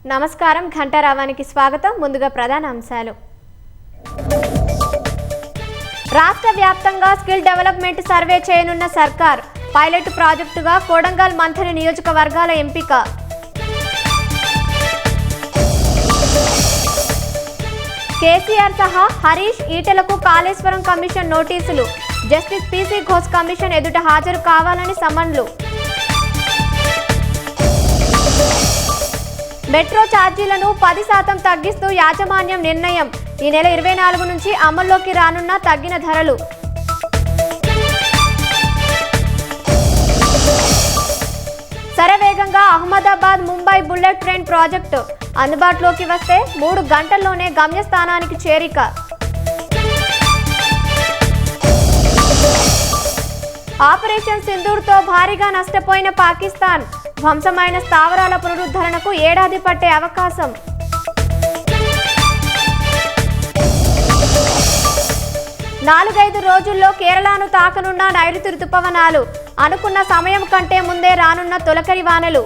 నమస్కారం ఘంటారావానికి స్వాగతం. ముందుగా ప్రధాన అంశాలు. రాష్ట్ర వ్యాప్తంగా స్కిల్ డెవలప్మెంట్ సర్వే చేయనున్న సర్కార్. పైలట్ ప్రాజెక్టుగా కొడంగల్ మంథని నియోజకవర్గాల ఎంపిక. కేసీఆర్ సహా హరీష్, ఈటెలకు కాళేశ్వరం కమిషన్ నోటీసులు. జస్టిస్ పీసీ ఘోష్ కమిషన్ ఎదుట హాజరు కావాలని సమన్లు. మెట్రో ఛార్జీలను 10% తగ్గిస్తూ యాజమాన్యం నిర్ణయం. ఈ నెల 24 నుంచి అమల్లోకి రానున్న తగ్గిన ధరలు. శరవేగంగా Ahmedabad Mumbai bullet train project అందుబాటులోకి వస్తే 3 గంటల్లోనే గమ్యస్థానానికి చేరిక. ఆపరేషన్ సింధూర్తో భారీగా నష్టపోయిన పాకిస్తాన్. ధ్వంసమైన స్థావరాల పునరుద్ధరణకు ఏడాది పట్టే అవకాశం. నాలుగైదు రోజుల్లో కేరళను తాకనున్న నైరుతి రుతుపవనాలు. అనుకున్న సమయం కంటే ముందే రానున్న తొలకరి వానలు.